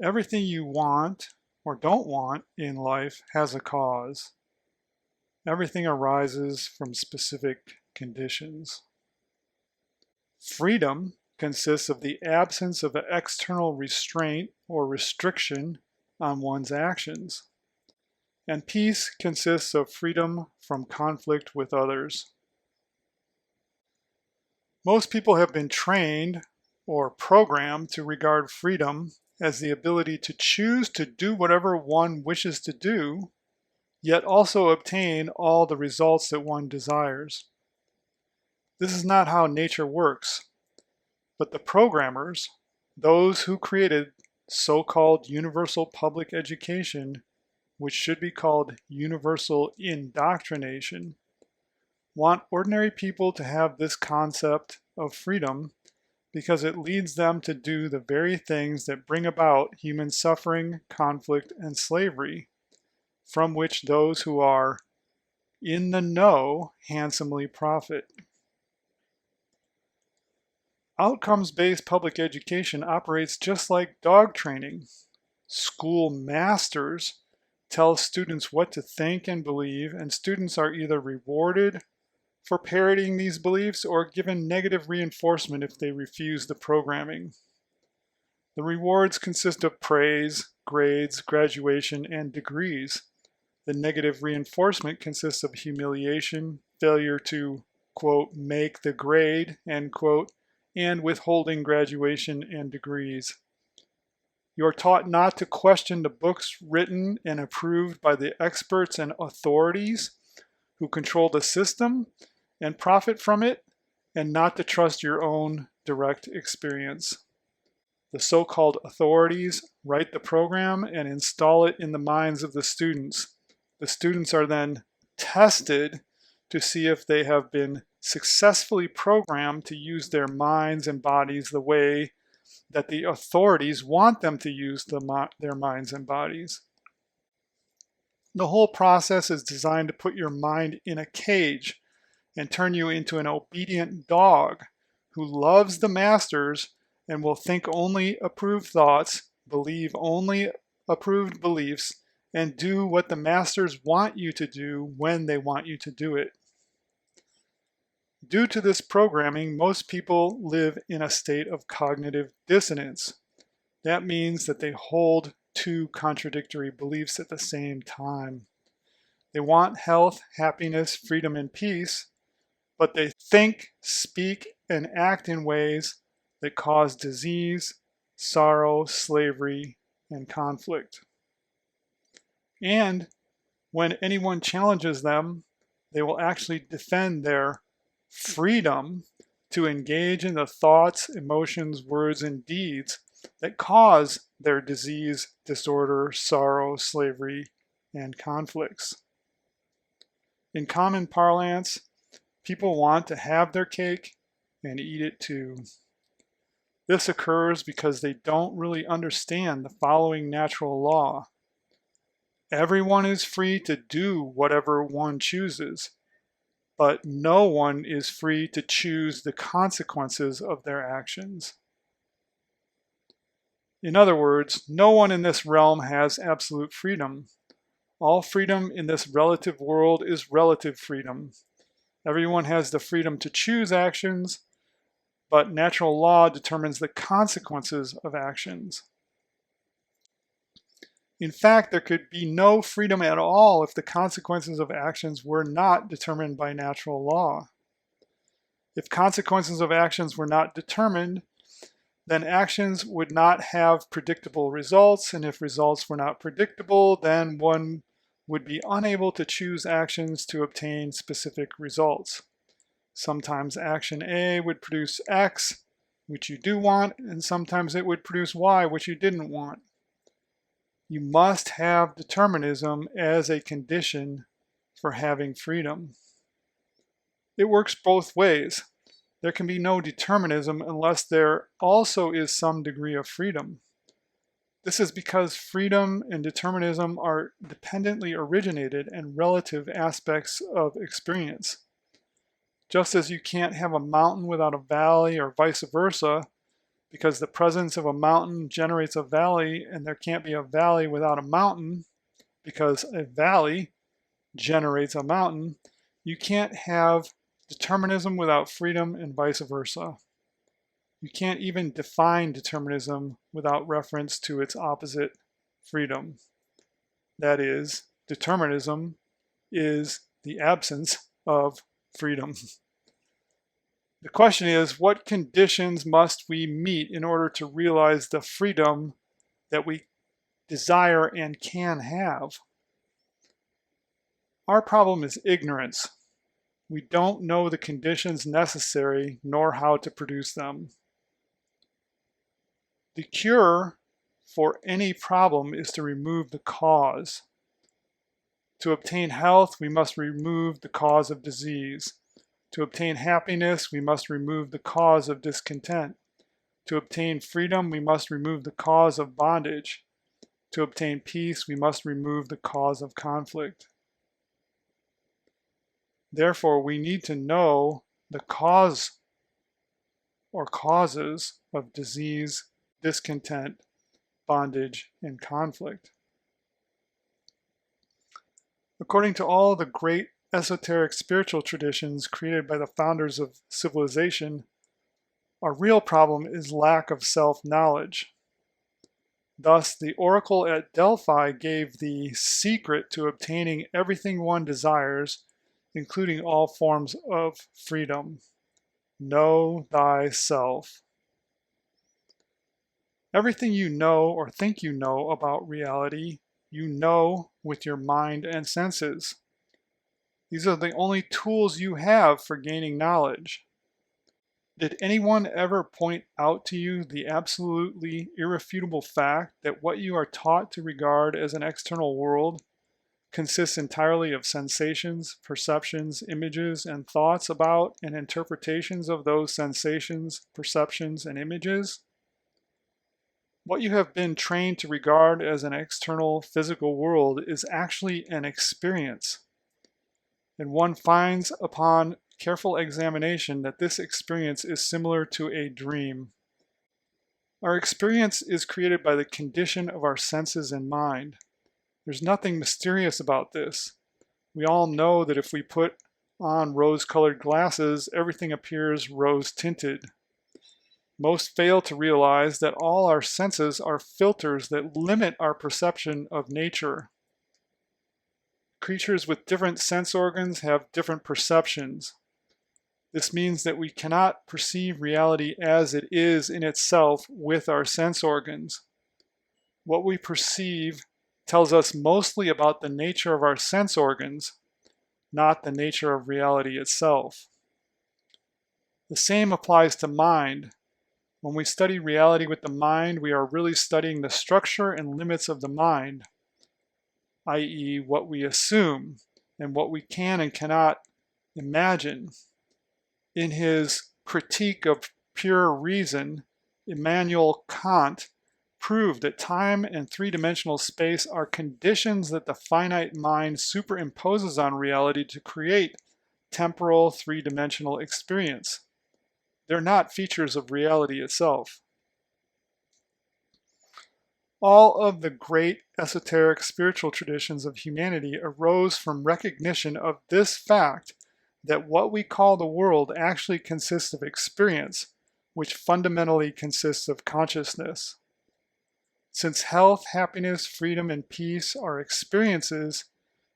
Everything you want or don't want in life has a cause. Everything arises from specific conditions. Freedom consists of the absence of an external restraint or restriction on one's actions. And peace consists of freedom from conflict with others. Most people have been trained or programmed to regard freedom as the ability to choose to do whatever one wishes to do, yet also obtain all the results that one desires. This is not how nature works, but the programmers, those who created so-called universal public education, which should be called universal indoctrination, want ordinary people to have this concept of freedom because it leads them to do the very things that bring about human suffering, conflict, and slavery, from which those who are in the know handsomely profit. Outcomes-based public education operates just like dog training. School masters tell students what to think and believe, and students are either rewarded for parroting these beliefs or given negative reinforcement if they refuse the programming. The rewards consist of praise, grades, graduation, and degrees. The negative reinforcement consists of humiliation, failure to, quote, make the grade, end quote, and withholding graduation and degrees. You are taught not to question the books written and approved by the experts and authorities who control the system and profit from it, and not to trust your own direct experience. The so-called authorities write the program and install it in the minds of the students. The students are then tested to see if they have been successfully programmed to use their minds and bodies the way that the authorities want them to use their minds and bodies. The whole process is designed to put your mind in a cage and turn you into an obedient dog who loves the masters and will think only approved thoughts, believe only approved beliefs, and do what the masters want you to do when they want you to do it. Due to this programming, most people live in a state of cognitive dissonance. That means that they hold two contradictory beliefs at the same time. They want health, happiness, freedom, and peace, but they think, speak, and act in ways that cause disease, sorrow, slavery, and conflict. And when anyone challenges them, they will actually defend their freedom to engage in the thoughts, emotions, words, and deeds that cause their disease, disorder, sorrow, slavery, and conflicts. In common parlance, people want to have their cake and eat it too. This occurs because they don't really understand the following natural law. Everyone is free to do whatever one chooses, but no one is free to choose the consequences of their actions. In other words, no one in this realm has absolute freedom. All freedom in this relative world is relative freedom. Everyone has the freedom to choose actions, but natural law determines the consequences of actions. In fact, there could be no freedom at all if the consequences of actions were not determined by natural law. If consequences of actions were not determined, then actions would not have predictable results, and if results were not predictable, then one would be unable to choose actions to obtain specific results. Sometimes action A would produce X, which you do want, and sometimes it would produce Y, which you didn't want. You must have determinism as a condition for having freedom. It works both ways. There can be no determinism unless there also is some degree of freedom. This is because freedom and determinism are dependently originated and relative aspects of experience. Just as you can't have a mountain without a valley or vice versa, because the presence of a mountain generates a valley, and there can't be a valley without a mountain because a valley generates a mountain. You can't have determinism without freedom and vice versa. You can't even define determinism without reference to its opposite, freedom. That is, determinism is the absence of freedom. The question is, what conditions must we meet in order to realize the freedom that we desire and can have? Our problem is ignorance. We don't know the conditions necessary nor how to produce them. The cure for any problem is to remove the cause. To obtain health, we must remove the cause of disease. To obtain happiness, we must remove the cause of discontent. To obtain freedom, we must remove the cause of bondage. To obtain peace, we must remove the cause of conflict. Therefore, we need to know the cause or causes of disease, discontent, bondage, and conflict. According to all the great esoteric spiritual traditions created by the founders of civilization, our real problem is lack of self-knowledge. Thus, the oracle at Delphi gave the secret to obtaining everything one desires, including all forms of freedom. Know thyself. Everything you know or think you know about reality, you know with your mind and senses. These are the only tools you have for gaining knowledge. Did anyone ever point out to you the absolutely irrefutable fact that what you are taught to regard as an external world consists entirely of sensations, perceptions, images, and thoughts about and interpretations of those sensations, perceptions, and images? What you have been trained to regard as an external physical world is actually an experience. And one finds upon careful examination that this experience is similar to a dream. Our experience is created by the condition of our senses and mind. There's nothing mysterious about this. We all know that if we put on rose-colored glasses, everything appears rose-tinted. Most fail to realize that all our senses are filters that limit our perception of nature. Creatures with different sense organs have different perceptions. This means that we cannot perceive reality as it is in itself with our sense organs. What we perceive tells us mostly about the nature of our sense organs, not the nature of reality itself. The same applies to mind. When we study reality with the mind, we are really studying the structure and limits of the mind, i.e., what we assume and what we can and cannot imagine. In his Critique of Pure Reason, Immanuel Kant proved that time and three-dimensional space are conditions that the finite mind superimposes on reality to create temporal three-dimensional experience. They're not features of reality itself. All of the great esoteric spiritual traditions of humanity arose from recognition of this fact that what we call the world actually consists of experience, which fundamentally consists of consciousness. Since health, happiness, freedom, and peace are experiences,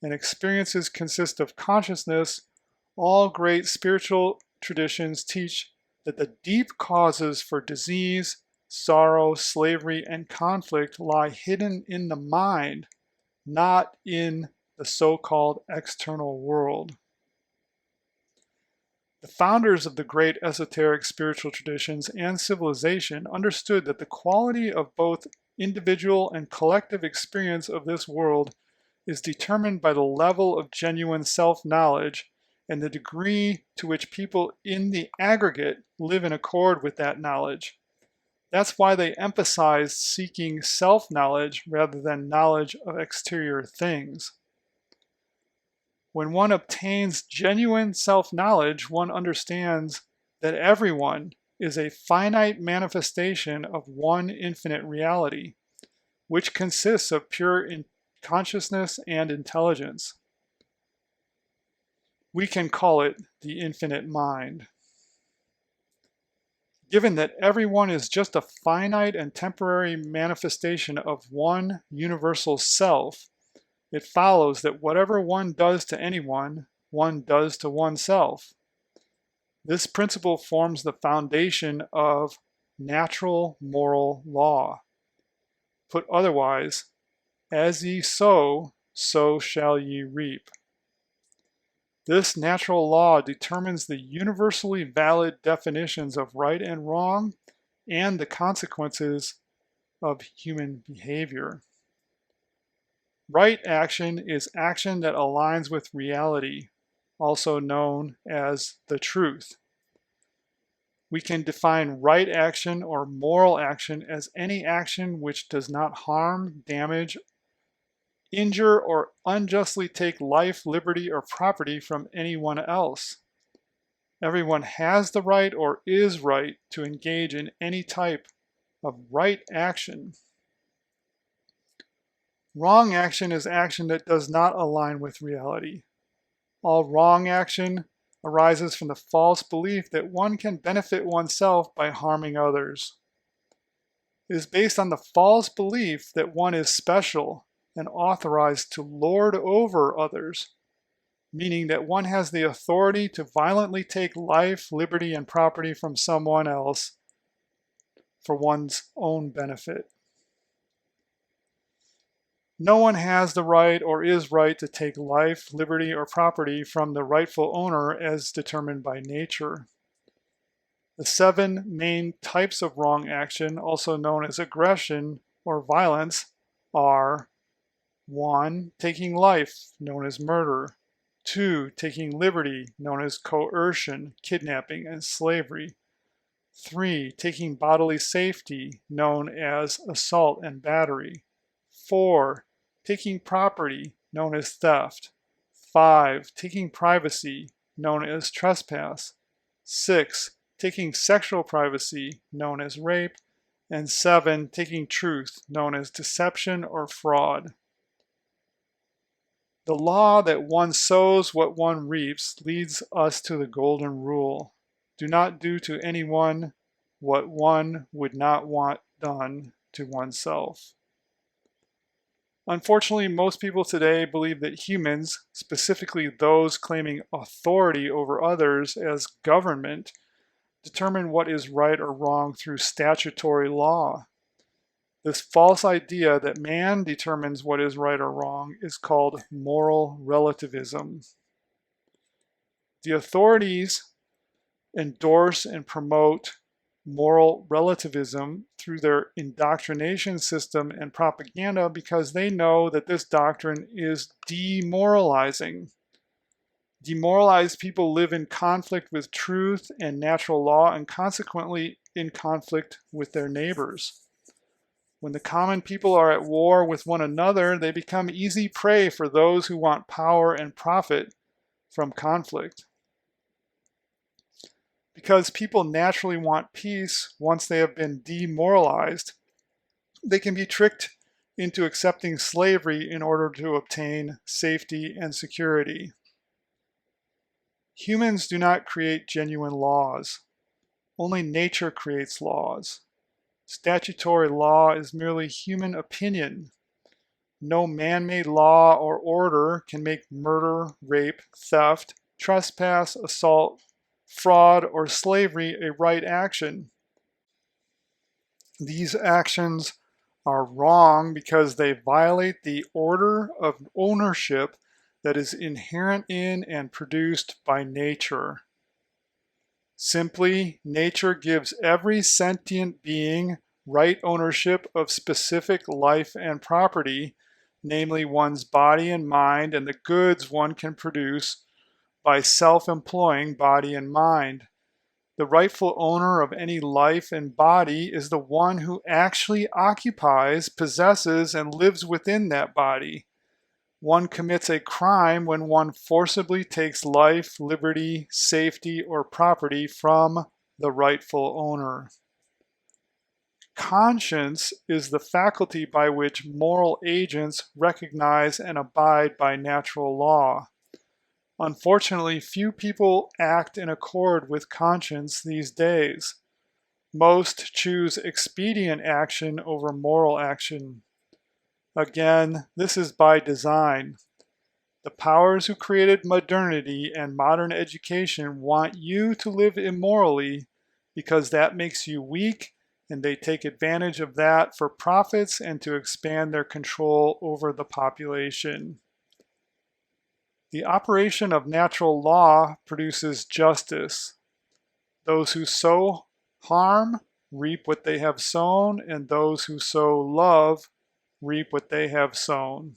and experiences consist of consciousness, all great spiritual traditions teach that the deep causes for disease, sorrow, slavery, and conflict lie hidden in the mind, not in the so-called external world. The founders of the great esoteric spiritual traditions and civilization understood that the quality of both individual and collective experience of this world is determined by the level of genuine self-knowledge and the degree to which people in the aggregate live in accord with that knowledge. That's why they emphasized seeking self-knowledge rather than knowledge of exterior things. When one obtains genuine self-knowledge, one understands that everyone, is a finite manifestation of one infinite reality, which consists of pure consciousness and intelligence. We can call it the infinite mind. Given that everyone is just a finite and temporary manifestation of one universal self, it follows that whatever one does to anyone, one does to oneself. This principle forms the foundation of natural moral law. Put otherwise, as ye sow, so shall ye reap. This natural law determines the universally valid definitions of right and wrong and the consequences of human behavior. Right action is action that aligns with reality, also known as the truth. We can define right action or moral action as any action which does not harm, damage, injure, or unjustly take life, liberty, or property from anyone else. Everyone has the right or is right to engage in any type of right action. Wrong action is action that does not align with reality. All wrong action arises from the false belief that one can benefit oneself by harming others. It is based on the false belief that one is special and authorized to lord over others, meaning that one has the authority to violently take life, liberty, and property from someone else for one's own benefit. No one has the right or is right to take life, liberty, or property from the rightful owner as determined by nature. The 7 main types of wrong action, also known as aggression or violence, are 1. Taking life, known as murder. 2. Taking liberty, known as coercion, kidnapping, and slavery. 3. Taking bodily safety, known as assault and battery. 4. Taking property, known as theft. 5. Taking privacy, known as trespass. 6. Taking sexual privacy, known as rape. And 7. Taking truth, known as deception or fraud. The law that one sows what one reaps leads us to the golden rule. Do not do to anyone what one would not want done to oneself. Unfortunately, most people today believe that humans, specifically those claiming authority over others as government, determine what is right or wrong through statutory law. This false idea that man determines what is right or wrong is called moral relativism. The authorities endorse and promote moral relativism through their indoctrination system and propaganda because they know that this doctrine is demoralizing. Demoralized people live in conflict with truth and natural law and consequently in conflict with their neighbors. When the common people are at war with one another, they become easy prey for those who want power and profit from conflict. Because people naturally want peace once they have been demoralized, they can be tricked into accepting slavery in order to obtain safety and security. Humans do not create genuine laws. Only nature creates laws. Statutory law is merely human opinion. No man-made law or order can make murder, rape, theft, trespass, assault, fraud, or slavery a right action. These actions are wrong because they violate the order of ownership that is inherent in and produced by nature. Simply, nature gives every sentient being right ownership of specific life and property, namely one's body and mind and the goods one can produce by self-employing body and mind. The rightful owner of any life and body is the one who actually occupies, possesses, and lives within that body. One commits a crime when one forcibly takes life, liberty, safety, or property from the rightful owner. Conscience is the faculty by which moral agents recognize and abide by natural law. Unfortunately, few people act in accord with conscience these days. Most choose expedient action over moral action. Again, this is by design. The powers who created modernity and modern education want you to live immorally because that makes you weak, and they take advantage of that for profits and to expand their control over the population. The operation of natural law produces justice. Those who sow harm reap what they have sown, and those who sow love reap what they have sown.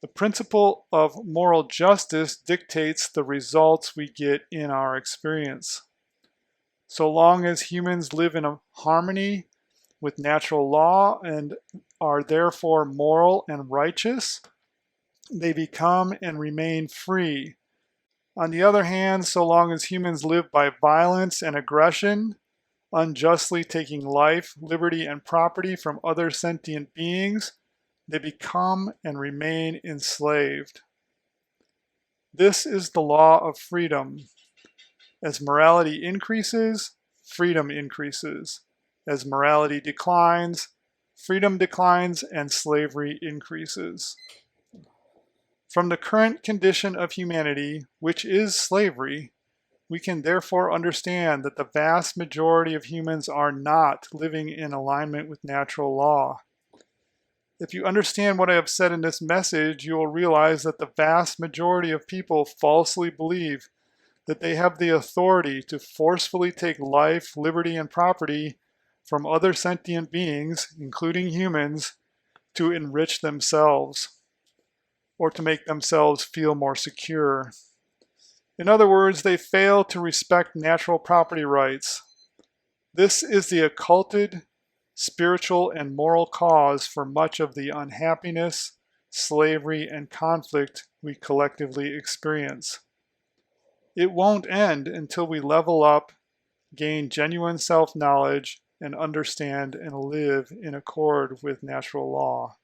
The principle of moral justice dictates the results we get in our experience. So long as humans live in a harmony with natural law and are therefore moral and righteous, they become and remain free. On the other hand, so long as humans live by violence and aggression, unjustly taking life, liberty, and property from other sentient beings, they become and remain enslaved. This is the law of freedom. As morality increases, freedom increases. As morality declines, freedom declines and slavery increases. From the current condition of humanity, which is slavery, we can therefore understand that the vast majority of humans are not living in alignment with natural law. If you understand what I have said in this message, you will realize that the vast majority of people falsely believe that they have the authority to forcefully take life, liberty, and property from other sentient beings, including humans, to enrich themselves or to make themselves feel more secure. In other words, they fail to respect natural property rights. This is the occulted, spiritual, and moral cause for much of the unhappiness, slavery, and conflict we collectively experience. It won't end until we level up, gain genuine self-knowledge, and understand and live in accord with natural law.